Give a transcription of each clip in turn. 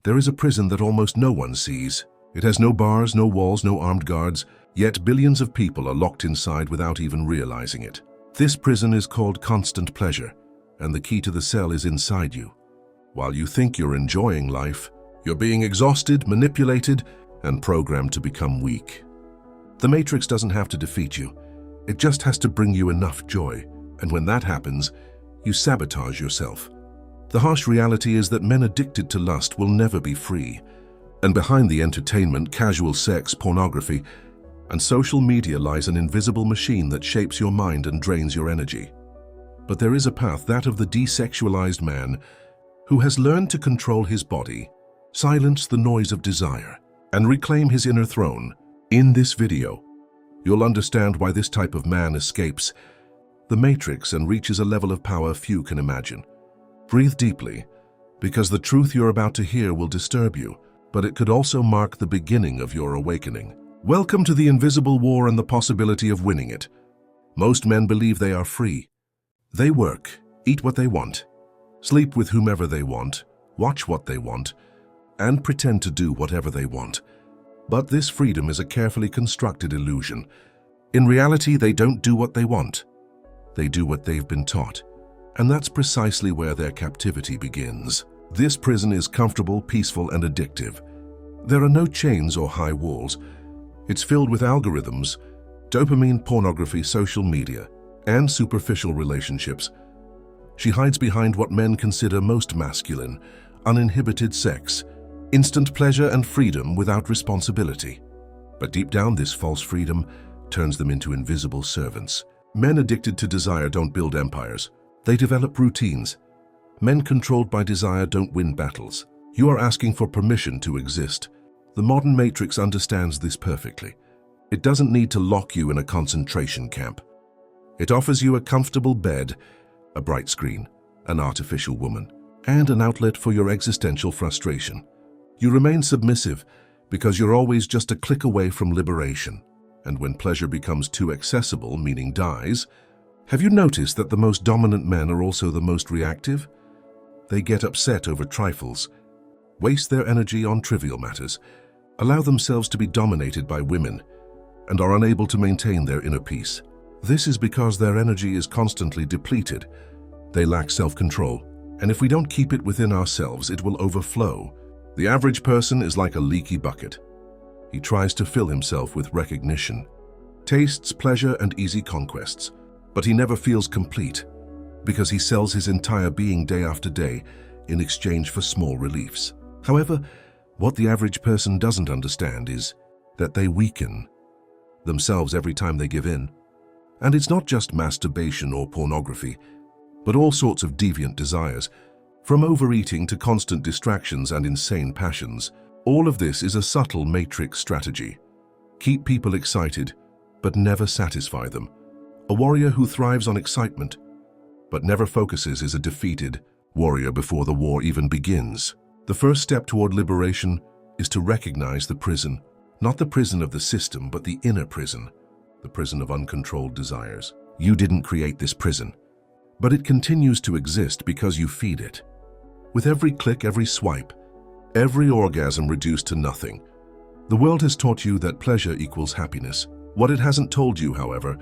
There is a prison that almost no one sees. It has no bars, no walls, no armed guards, yet billions of people are locked inside without even realizing it. This prison is called constant pleasure, and the key to the cell is inside you. While you think you're enjoying life, you're being exhausted, manipulated, and programmed to become weak. The Matrix doesn't have to defeat you. It just has to bring you enough joy, and when that happens, you sabotage yourself. The harsh reality is that men addicted to lust will never be free. And behind the entertainment, casual sex, pornography, and social media lies an invisible machine that shapes your mind and drains your energy. But there is a path, that of the desexualized man, who has learned to control his body, silence the noise of desire, and reclaim his inner throne. In this video, you'll understand why this type of man escapes the Matrix and reaches a level of power few can imagine. Breathe deeply, because the truth you're about to hear will disturb you, but it could also mark the beginning of your awakening. Welcome to the invisible war and the possibility of winning it. Most men believe they are free. They work, eat what they want, sleep with whomever they want, watch what they want, and pretend to do whatever they want. But this freedom is a carefully constructed illusion. In reality, they don't do what they want. They do what they've been taught. And that's precisely where their captivity begins. This prison is comfortable, peaceful, and addictive. There are no chains or high walls. It's filled with algorithms, dopamine, pornography, social media, and superficial relationships. She hides behind what men consider most masculine, uninhibited sex, instant pleasure and freedom without responsibility. But deep down, this false freedom turns them into invisible servants. Men addicted to desire don't build empires. They develop routines. Men controlled by desire don't win battles. You are asking for permission to exist. The modern Matrix understands this perfectly. It doesn't need to lock you in a concentration camp. It offers you a comfortable bed, a bright screen, an artificial woman, and an outlet for your existential frustration. You remain submissive because you're always just a click away from liberation. And when pleasure becomes too accessible, meaning dies, have you noticed that the most dominant men are also the most reactive? They get upset over trifles, waste their energy on trivial matters, allow themselves to be dominated by women, and are unable to maintain their inner peace. This is because their energy is constantly depleted. They lack self-control, and if we don't keep it within ourselves, it will overflow. The average person is like a leaky bucket. He tries to fill himself with recognition, tastes pleasure and easy conquests, but he never feels complete because he sells his entire being day after day in exchange for small reliefs. However, what the average person doesn't understand is that they weaken themselves every time they give in. And it's not just masturbation or pornography, but all sorts of deviant desires, from overeating to constant distractions and insane passions. All of this is a subtle Matrix strategy. Keep people excited, but never satisfy them. A warrior who thrives on excitement, but never focuses, is a defeated warrior before the war even begins. The first step toward liberation is to recognize the prison, not the prison of the system, but the inner prison, the prison of uncontrolled desires. You didn't create this prison, but it continues to exist because you feed it. With every click, every swipe, every orgasm reduced to nothing. The world has taught you that pleasure equals happiness. What it hasn't told you, however,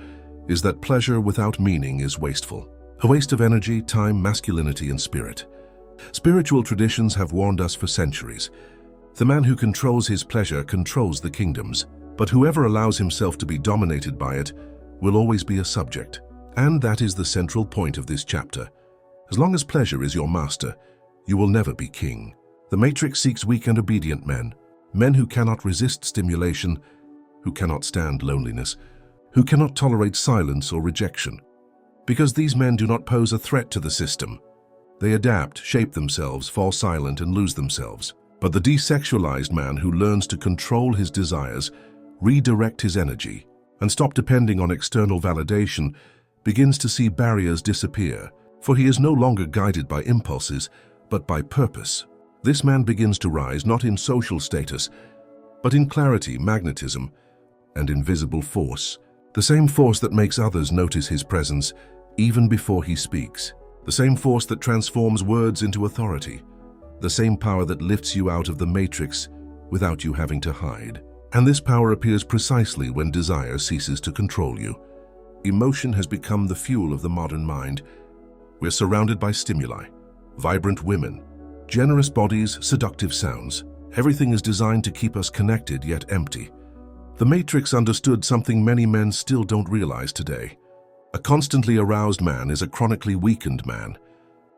is that pleasure without meaning is wasteful. A waste of energy, time, masculinity, and spirit. Spiritual traditions have warned us for centuries. The man who controls his pleasure controls the kingdoms, but whoever allows himself to be dominated by it will always be a subject. And that is the central point of this chapter. As long as pleasure is your master, you will never be king. The Matrix seeks weak and obedient men, men who cannot resist stimulation, who cannot stand loneliness, who cannot tolerate silence or rejection. Because these men do not pose a threat to the system. They adapt, shape themselves, fall silent, and lose themselves. But the desexualized man who learns to control his desires, redirect his energy, and stop depending on external validation begins to see barriers disappear, for he is no longer guided by impulses, but by purpose. This man begins to rise not in social status, but in clarity, magnetism, and invisible force. The same force that makes others notice his presence even before he speaks. The same force that transforms words into authority. the same power that lifts you out of the matrix without you having to hide. And this power appears precisely when desire ceases to control you. Emotion has become the fuel of the modern mind. We're surrounded by stimuli, vibrant women, generous bodies, seductive sounds. Everything is designed to keep us connected yet empty. The Matrix understood something many men still don't realize today. A constantly aroused man is a chronically weakened man.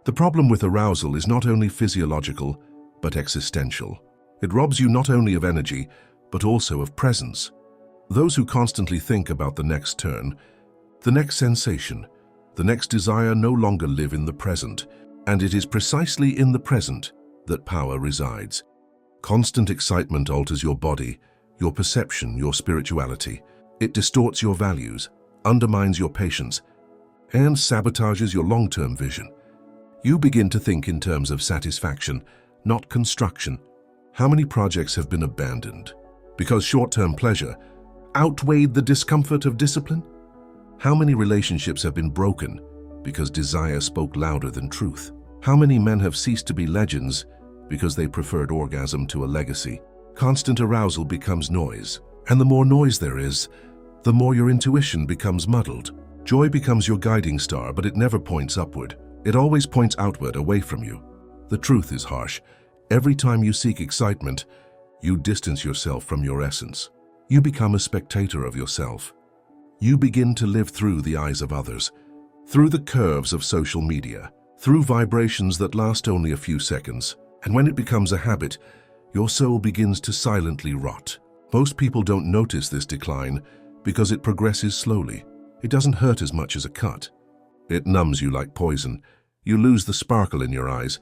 The problem with arousal is not only physiological, but existential. It robs you not only of energy, but also of presence. Those who constantly think about the next turn, the next sensation, the next desire no longer live in the present, and it is precisely in the present that power resides. Constant excitement alters your body, your perception, your spirituality. It distorts your values, undermines your patience, and sabotages your long-term vision. You begin to think in terms of satisfaction, not construction. How many projects have been abandoned because short-term pleasure outweighed the discomfort of discipline? How many relationships have been broken because desire spoke louder than truth? How many men have ceased to be legends because they preferred orgasm to a legacy? Constant arousal becomes noise, and the more noise there is, the more your intuition becomes muddled. Joy becomes your guiding star, but it never points upward. It always points outward, away from you. The truth is harsh. Every time you seek excitement, you distance yourself from your essence. You become a spectator of yourself. You begin to live through the eyes of others, through the curves of social media, through vibrations that last only a few seconds. And when it becomes a habit, your soul begins to silently rot. Most people don't notice this decline because it progresses slowly. It doesn't hurt as much as a cut. It numbs you like poison. You lose the sparkle in your eyes,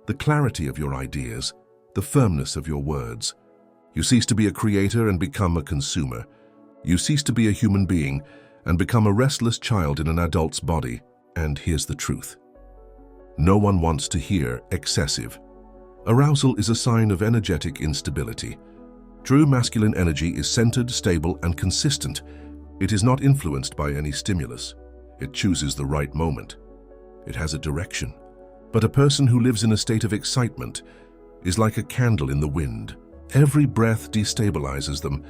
the clarity of your ideas, the firmness of your words. You cease to be a creator and become a consumer. You cease to be a human being and become a restless child in an adult's body. And here's the truth. No one wants to hear excessive. Arousal is a sign of energetic instability. True masculine energy is centered, stable, and consistent. It is not influenced by any stimulus. It chooses the right moment. It has a direction. But a person who lives in a state of excitement is like a candle in the wind. Every breath destabilizes them.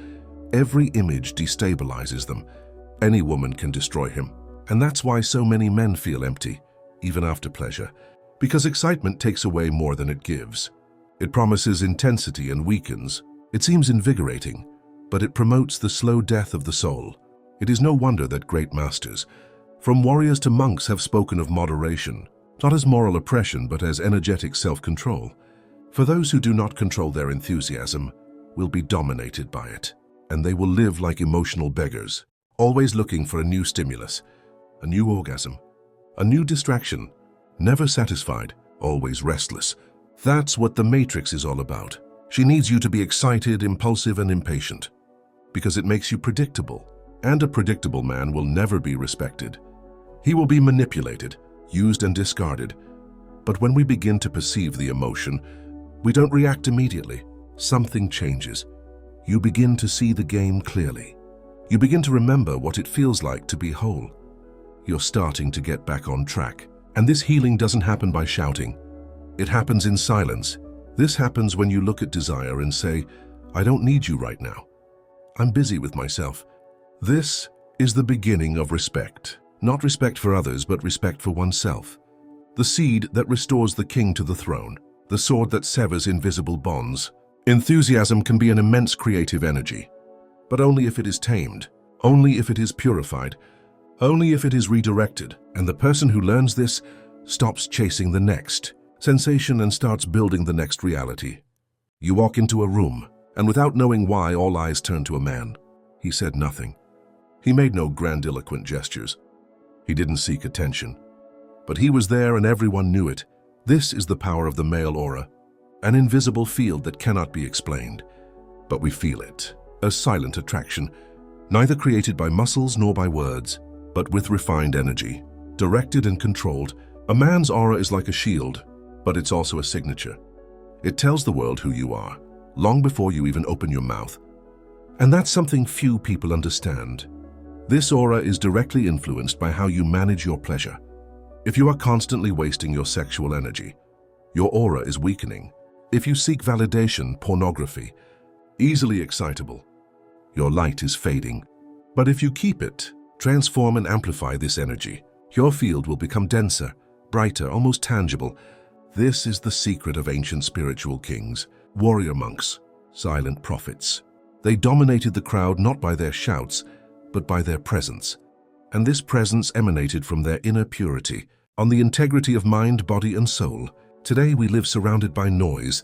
Every image destabilizes them. Any woman can destroy him. And that's why so many men feel empty, even after pleasure. Because excitement takes away more than it gives. It promises intensity and weakens. It seems invigorating, but it promotes the slow death of the soul. It is no wonder that great masters, from warriors to monks, have spoken of moderation, not as moral oppression, but as energetic self-control. For those who do not control their enthusiasm will be dominated by it, and they will live like emotional beggars, always looking for a new stimulus, a new orgasm, a new distraction, never satisfied, always restless. That's what the Matrix is all about. She needs you to be excited, impulsive, and impatient, because it makes you predictable, and a predictable man will never be respected. He will be manipulated, used, and discarded. But when we begin to perceive the emotion, we don't react immediately. Something changes. You begin to see the game clearly. You begin to remember what it feels like to be whole. You're starting to get back on track. And this healing doesn't happen by shouting. It happens in silence. This happens when you look at desire and say, I don't need you right now. I'm busy with myself. This is the beginning of respect. Not respect for others, but respect for oneself. The seed that restores the king to the throne. The sword that severs invisible bonds. Enthusiasm can be an immense creative energy, but only if it is tamed, only if it is purified, only if it is redirected. And the person who learns this stops chasing the next sensation and starts building the next reality. You walk into a room, and without knowing why, all eyes turn to a man. He said nothing. He made no grandiloquent gestures. He didn't seek attention. But he was there and everyone knew it. This is the power of the male aura, an invisible field that cannot be explained. But we feel it, a silent attraction, neither created by muscles nor by words, but with refined energy, directed and controlled. A man's aura is like a shield, but it's also a signature. It tells the world who you are, long before you even open your mouth. And that's something few people understand. This aura is directly influenced by how you manage your pleasure. If you are constantly wasting your sexual energy, your aura is weakening. If you seek validation, pornography, easily excitable, your light is fading. But if you keep it, transform and amplify this energy, your field will become denser, brighter, almost tangible. This is the secret of ancient spiritual kings, warrior monks, silent prophets. They dominated the crowd not by their shouts, but by their presence. And this presence emanated from their inner purity, on the integrity of mind, body, and soul. Today we live surrounded by noise,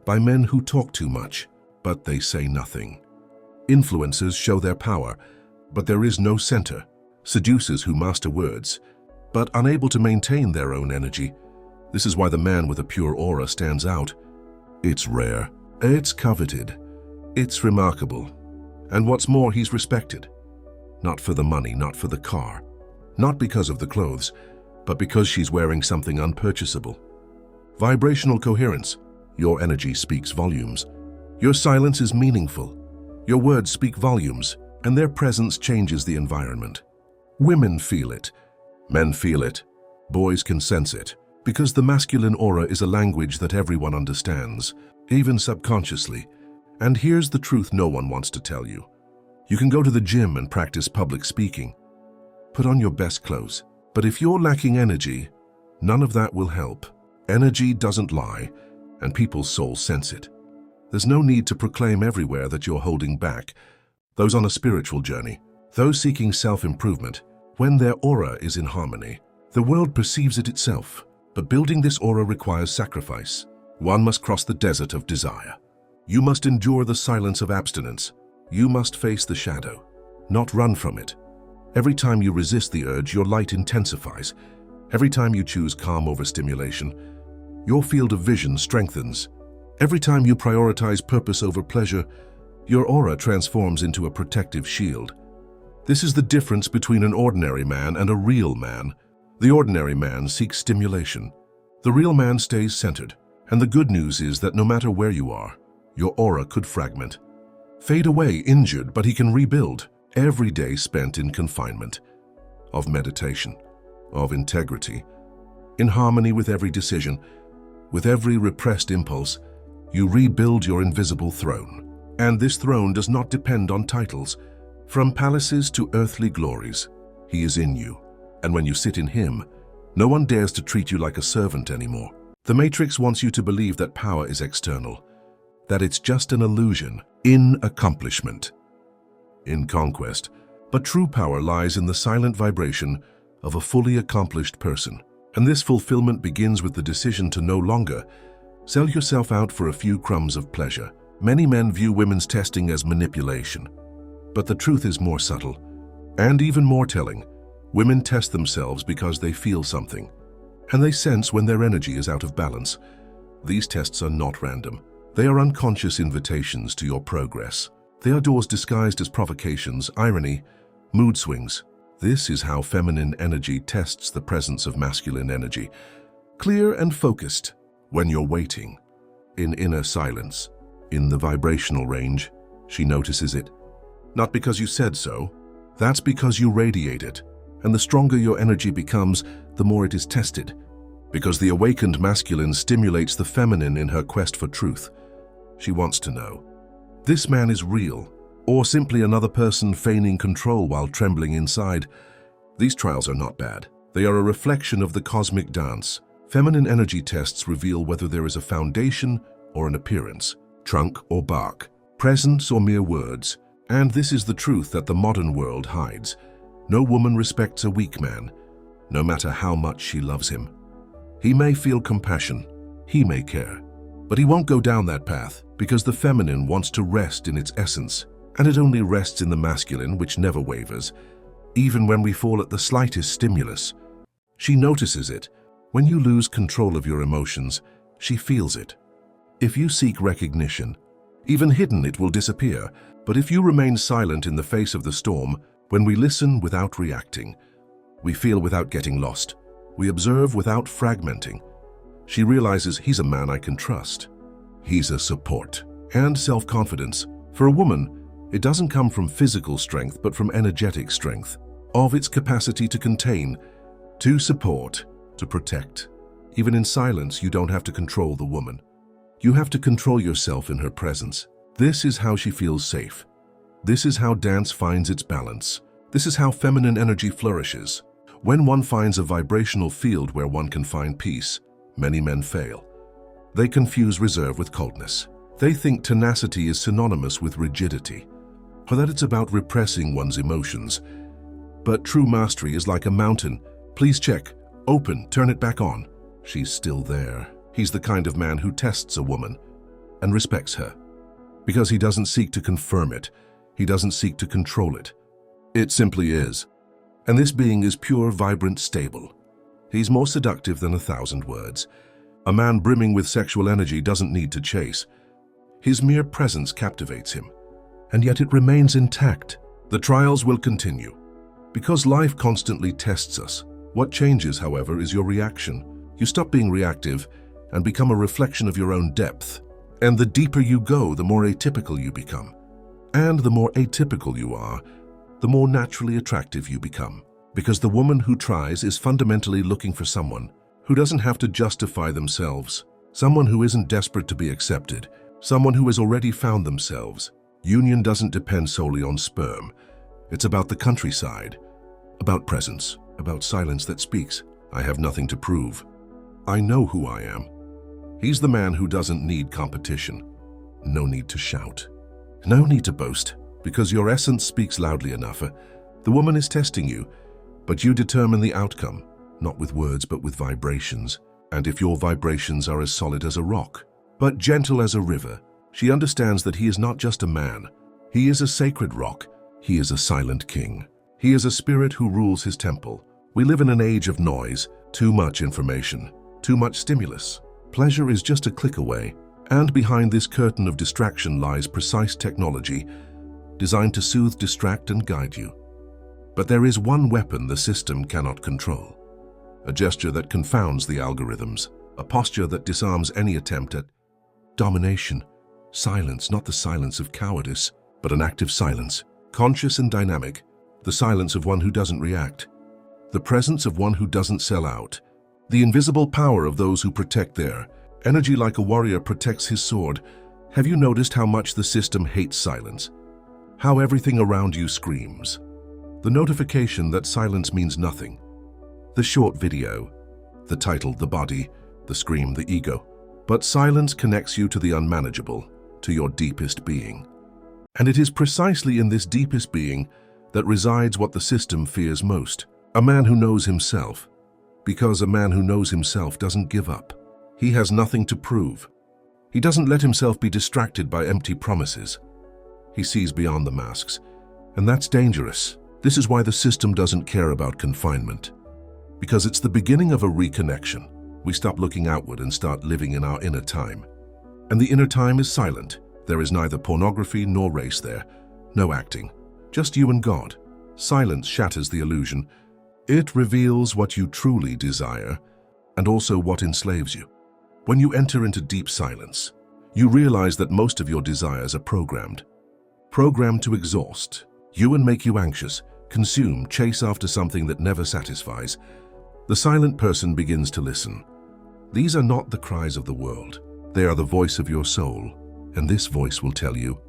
by men who talk too much, but they say nothing. Influencers show their power, but there is no center. Seducers who master words, but unable to maintain their own energy. This is why the man with a pure aura stands out. It's rare, it's coveted, it's remarkable. And what's more, he's respected. Not for the money, not for the car, not because of the clothes, but because she's wearing something unpurchasable. Vibrational coherence. Your energy speaks volumes. Your silence is meaningful. Your words speak volumes, and their presence changes the environment. Women feel it. Men feel it. Boys can sense it. Because the masculine aura is a language that everyone understands, even subconsciously. And here's the truth no one wants to tell you. You can go to the gym and practice public speaking. Put on your best clothes. But if you're lacking energy, none of that will help. Energy doesn't lie, and people's souls sense it. There's no need to proclaim everywhere that you're holding back. Those on a spiritual journey, those seeking self-improvement, when their aura is in harmony, the world perceives it itself. But building this aura requires sacrifice. One must cross the desert of desire. You must endure the silence of abstinence. You must face the shadow, not run from it. Every time you resist the urge, your light intensifies. Every time you choose calm over stimulation, your field of vision strengthens. Every time you prioritize purpose over pleasure, your aura transforms into a protective shield. This is the difference between an ordinary man and a real man. The ordinary man seeks stimulation. The real man stays centered. And the good news is that no matter where you are, your aura could fragment. Fade away injured, but he can rebuild. Every day spent in confinement, of meditation, of integrity, in harmony with every decision, with every repressed impulse, you rebuild your invisible throne. And this throne does not depend on titles. From palaces to earthly glories, he is in you. And when you sit in him, no one dares to treat you like a servant anymore. The Matrix wants you to believe that power is external, that it's just an illusion, in accomplishment, in conquest. But true power lies in the silent vibration of a fully accomplished person. And this fulfillment begins with the decision to no longer sell yourself out for a few crumbs of pleasure. Many men view women's testing as manipulation, but the truth is more subtle and even more telling. Women test themselves because they feel something, and they sense when their energy is out of balance. These tests are not random. They are unconscious invitations to your progress. They are doors disguised as provocations, irony, mood swings. This is how feminine energy tests the presence of masculine energy. Clear and focused when you're waiting. In inner silence, in the vibrational range, she notices it. Not because you said so, that's because you radiate it. And the stronger your energy becomes, the more it is tested. Because the awakened masculine stimulates the feminine in her quest for truth. She wants to know, this man is real, or simply another person feigning control while trembling inside. These trials are not bad. They are a reflection of the cosmic dance. Feminine energy tests reveal whether there is a foundation or an appearance, trunk or bark, presence or mere words. And this is the truth that the modern world hides. No woman respects a weak man, no matter how much she loves him. He may feel compassion, he may care, but he won't go down that path because the feminine wants to rest in its essence, and it only rests in the masculine, which never wavers. Even when we fall at the slightest stimulus, she notices it. When you lose control of your emotions, she feels it. If you seek recognition, even hidden, it will disappear. But if you remain silent in the face of the storm, when we listen without reacting, we feel without getting lost, we observe without fragmenting, she realizes he's a man I can trust. He's a support. And self-confidence. For a woman, it doesn't come from physical strength, but from energetic strength, of its capacity to contain, to support, to protect. Even in silence, you don't have to control the woman. You have to control yourself in her presence. This is how she feels safe. This is how dance finds its balance. This is how feminine energy flourishes. When one finds a vibrational field where one can find peace, many men fail. They confuse reserve with coldness. They think tenacity is synonymous with rigidity, or that it's about repressing one's emotions. But true mastery is like a mountain. Please check, open, turn it back on. She's still there. He's the kind of man who tests a woman and respects her, because he doesn't seek to confirm it. He doesn't seek to control it. It simply is. And this being is pure, vibrant, stable. He's more seductive than 1,000 words. A man brimming with sexual energy doesn't need to chase. His mere presence captivates him, and yet it remains intact. The trials will continue, because life constantly tests us. What changes, however, is your reaction. You stop being reactive and become a reflection of your own depth. And the deeper you go, the more atypical you become. And the more atypical you are, the more naturally attractive you become. Because the woman who tries is fundamentally looking for someone who doesn't have to justify themselves, someone who isn't desperate to be accepted, someone who has already found themselves. Union doesn't depend solely on sperm. It's about the countryside, about presence, about silence that speaks. I have nothing to prove. I know who I am. He's the man who doesn't need competition. No need to shout. No need to boast, because your essence speaks loudly enough. The woman is testing you, but you determine the outcome, not with words but with vibrations. And if your vibrations are as solid as a rock, but gentle as a river, she understands that he is not just a man. He is a sacred rock. He is a silent king. He is a spirit who rules his temple. We live in an age of noise, too much information, too much stimulus. Pleasure is just a click away, and behind this curtain of distraction lies precise technology designed to soothe, distract, and guide you. But there is one weapon the system cannot control. A gesture that confounds the algorithms, a posture that disarms any attempt at domination. Silence, not the silence of cowardice, but an active silence, conscious and dynamic, the silence of one who doesn't react, the presence of one who doesn't sell out, the invisible power of those who protect their energy like a warrior protects his sword. Have you noticed how much the system hates silence? How everything around you screams? The notification that silence means nothing. The short video, the title, the body, the scream, the ego. But silence connects you to the unmanageable, to your deepest being. And it is precisely in this deepest being that resides what the system fears most. A man who knows himself. Because a man who knows himself doesn't give up. He has nothing to prove. He doesn't let himself be distracted by empty promises. He sees beyond the masks, and that's dangerous. This is why the system doesn't care about confinement. Because it's the beginning of a reconnection. We stop looking outward and start living in our inner time. And the inner time is silent. There is neither pornography nor race there. No acting. Just you and God. Silence shatters the illusion. It reveals what you truly desire, and also what enslaves you. When you enter into deep silence, you realize that most of your desires are programmed. Programmed to exhaust you and make you anxious, consume, chase after something that never satisfies. The silent person begins to listen. These are not the cries of the world. They are the voice of your soul, and this voice will tell you.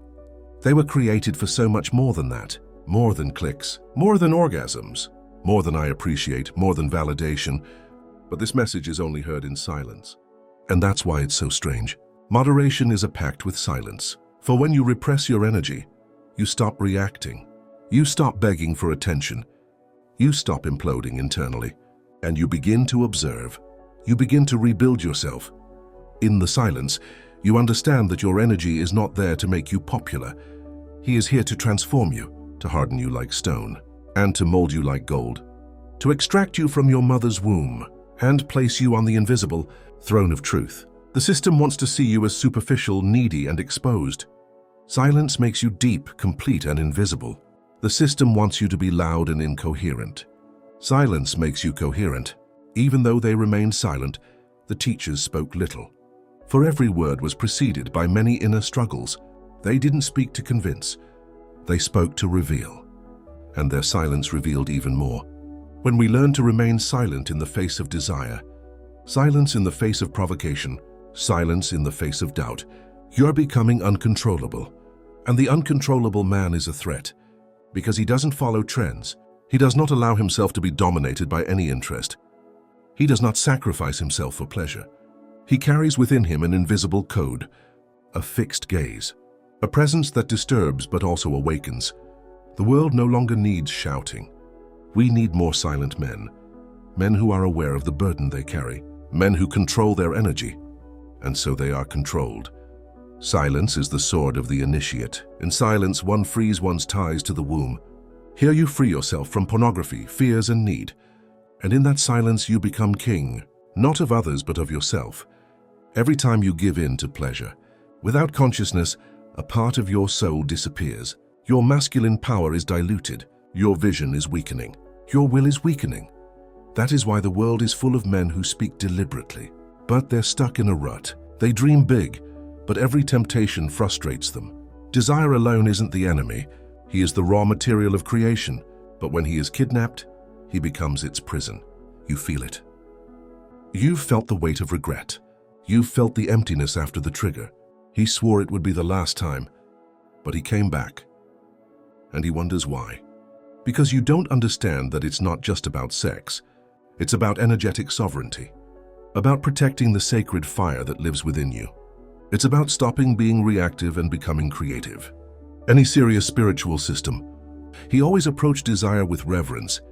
They were created for so much more than that, more than clicks, more than orgasms, more than I appreciate, more than validation. But this message is only heard in silence. And that's why it's so strange. Moderation is a pact with silence. For when you repress your energy, you stop reacting. You stop begging for attention. You stop imploding internally. And you begin to observe. You begin to rebuild yourself. In the silence, you understand that your energy is not there to make you popular. He is here to transform you, to harden you like stone, and to mold you like gold, to extract you from your mother's womb and place you on the invisible throne of truth. The system wants to see you as superficial, needy, and exposed. Silence makes you deep, complete, and invisible. The system wants you to be loud and incoherent. Silence makes you coherent. Even though they remained silent, the teachers spoke little. For every word was preceded by many inner struggles. They didn't speak to convince. They spoke to reveal. And their silence revealed even more. When we learn to remain silent in the face of desire, Silence in the face of provocation, silence in the face of doubt. You're becoming uncontrollable. And the uncontrollable man is a threat, because he doesn't follow trends. He does not allow himself to be dominated by any interest. He does not sacrifice himself for pleasure. He carries within him an invisible code, a fixed gaze, a presence that disturbs but also awakens. The world no longer needs shouting. We need more silent men, men who are aware of the burden they carry, men who control their energy, and so they are controlled. Silence is the sword of the initiate. In silence, one frees one's ties to the womb. Here you free yourself from pornography, fears, and need. And in that silence, you become king, not of others, but of yourself. Every time you give in to pleasure, without consciousness, a part of your soul disappears. Your masculine power is diluted. Your vision is weakening. Your will is weakening. That is why the world is full of men who speak deliberately, but they're stuck in a rut. They dream big, but every temptation frustrates them. Desire alone isn't the enemy. He is the raw material of creation, but when he is kidnapped, he becomes its prison. You feel it. You've felt the weight of regret. You've felt the emptiness after the trigger. He swore it would be the last time, but he came back. And he wonders why. Because you don't understand that it's not just about sex. It's about energetic sovereignty, about protecting the sacred fire that lives within you. It's about stopping being reactive and becoming creative. Any serious spiritual system, he always approached desire with reverence,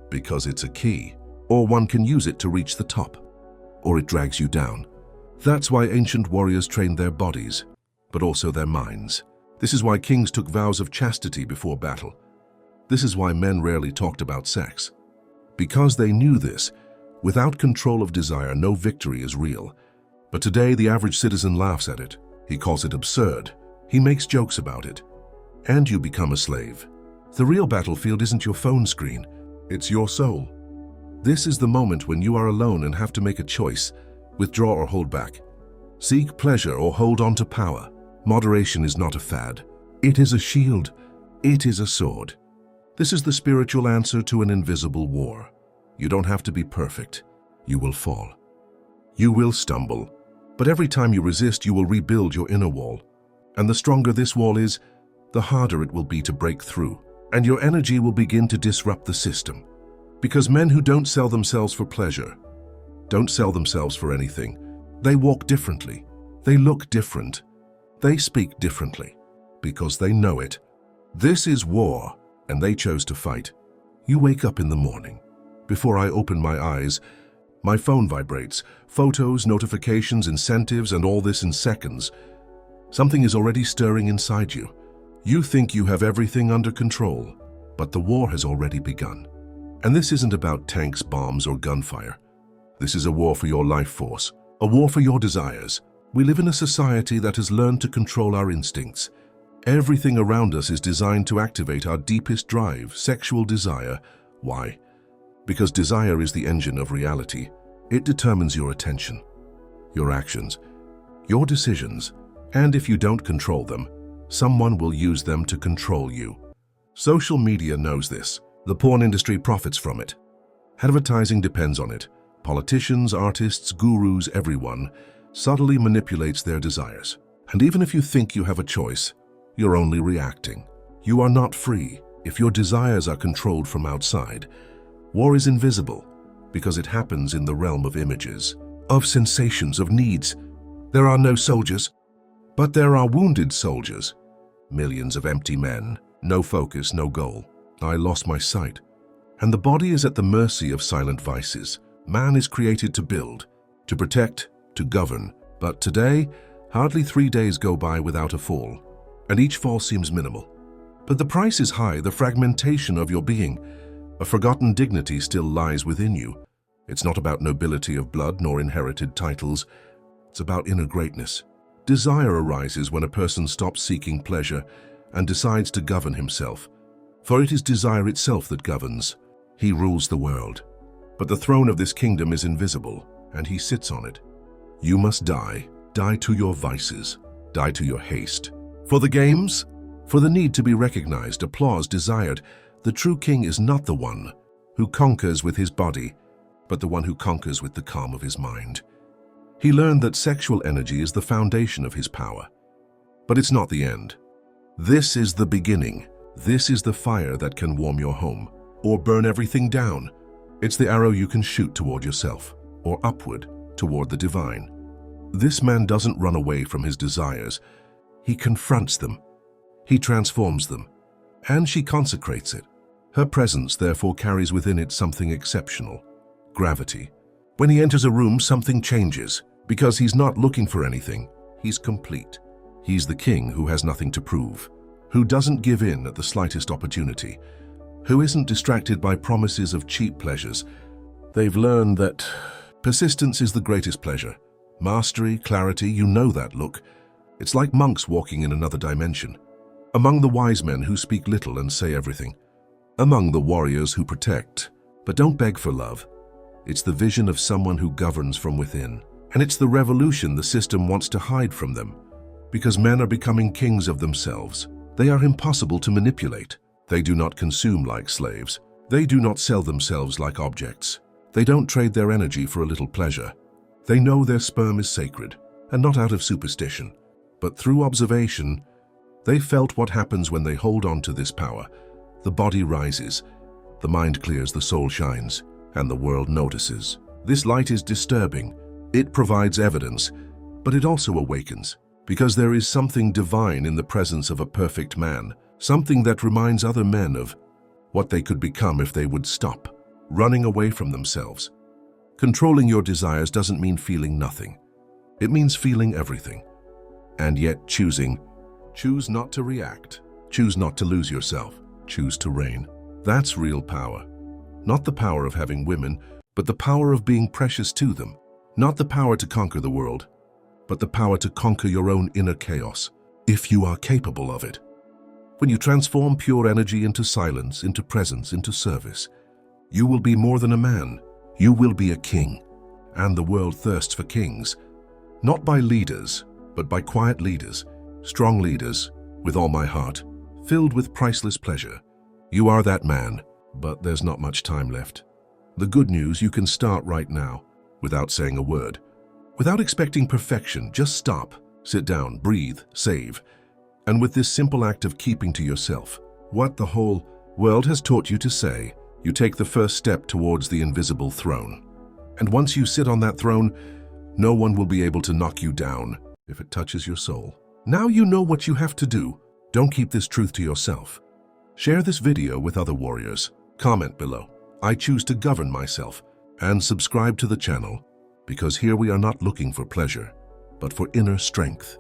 because it's a key, or one can use it to reach the top, or it drags you down. That's why ancient warriors trained their bodies, but also their minds. This is why kings took vows of chastity before battle. This is why men rarely talked about sex. Because they knew this, without control of desire, no victory is real. But today, the average citizen laughs at it. He calls it absurd. He makes jokes about it. And you become a slave. The real battlefield isn't your phone screen. It's your soul. This is the moment when you are alone and have to make a choice. Withdraw or hold back. Seek pleasure or hold on to power. Moderation is not a fad. It is a shield. It is a sword. This is the spiritual answer to an invisible war. You don't have to be perfect. You will fall. You will stumble. But every time you resist, you will rebuild your inner wall. And the stronger this wall is, the harder it will be to break through. And your energy will begin to disrupt the system. Because men who don't sell themselves for pleasure, don't sell themselves for anything. They walk differently. They look different. They speak differently. Because they know it. This is war, and they chose to fight. You wake up in the morning. Before I open my eyes, my phone vibrates. Photos, notifications, incentives, and all this in seconds. Something is already stirring inside you. You think you have everything under control, but the war has already begun. And this isn't about tanks, bombs, or gunfire. This is a war for your life force, a war for your desires. We live in a society that has learned to control our instincts. Everything around us is designed to activate our deepest drive, sexual desire. Why? Because desire is the engine of reality. It determines your attention, your actions, your decisions, and if you don't control them, someone will use them to control you. Social media knows this. The porn industry profits from it. Advertising depends on it. Politicians, artists, gurus, everyone subtly manipulates their desires. And even if you think you have a choice, you're only reacting. You are not free if your desires are controlled from outside. War is invisible because it happens in the realm of images, of sensations, of needs. There are no soldiers, but there are wounded soldiers. Millions of empty men, no focus, no goal. I lost my sight. And the body is at the mercy of silent vices. Man is created to build, to protect, to govern. But today, hardly 3 days go by without a fall. And each fall seems minimal. But the price is high, the fragmentation of your being. A forgotten dignity still lies within you. It's not about nobility of blood nor inherited titles. It's about inner greatness. Desire arises when a person stops seeking pleasure and decides to govern himself. For it is desire itself that governs. He rules the world. But the throne of this kingdom is invisible, and he sits on it. You must die. Die to your vices. Die to your haste. For the games? For the need to be recognized, applause, desired. The true king is not the one who conquers with his body, but the one who conquers with the calm of his mind. He learned that sexual energy is the foundation of his power. But it's not the end. This is the beginning. This is the fire that can warm your home, or burn everything down. It's the arrow you can shoot toward yourself, or upward toward the divine. This man doesn't run away from his desires. He confronts them. He transforms them. And she consecrates it. Her presence therefore carries within it something exceptional. Gravity. When he enters a room, something changes, because he's not looking for anything. He's complete. He's the king who has nothing to prove, who doesn't give in at the slightest opportunity, who isn't distracted by promises of cheap pleasures. They've learned that persistence is the greatest pleasure. Mastery, clarity, you know that look. It's like monks walking in another dimension. Among the wise men who speak little and say everything. Among the warriors who protect, but don't beg for love. It's the vision of someone who governs from within. And it's the revolution the system wants to hide from them. Because men are becoming kings of themselves. They are impossible to manipulate. They do not consume like slaves. They do not sell themselves like objects. They don't trade their energy for a little pleasure. They know their sperm is sacred, and not out of superstition, but through observation. They felt what happens when they hold on to this power. The body rises, the mind clears, the soul shines, and the world notices. This light is disturbing. It provides evidence, but it also awakens, because there is something divine in the presence of a perfect man, something that reminds other men of what they could become if they would stop running away from themselves. Controlling your desires doesn't mean feeling nothing. It means feeling everything. And yet choose not to react. Choose not to lose yourself. Choose to reign. That's real power. Not the power of having women, but the power of being precious to them. Not the power to conquer the world, but the power to conquer your own inner chaos, if you are capable of it. When you transform pure energy into silence, into presence, into service, you will be more than a man. You will be a king. And the world thirsts for kings, not by leaders, but by quiet leaders, strong leaders, with all my heart, filled with priceless pleasure. You are that man, but there's not much time left. The good news, you can start right now, without saying a word. Without expecting perfection, just stop, sit down, breathe, save. And with this simple act of keeping to yourself what the whole world has taught you to say, you take the first step towards the invisible throne. And once you sit on that throne, no one will be able to knock you down if it touches your soul. Now you know what you have to do. Don't keep this truth to yourself. Share this video with other warriors. Comment below. I choose to govern myself. And subscribe to the channel, because here we are not looking for pleasure, but for inner strength.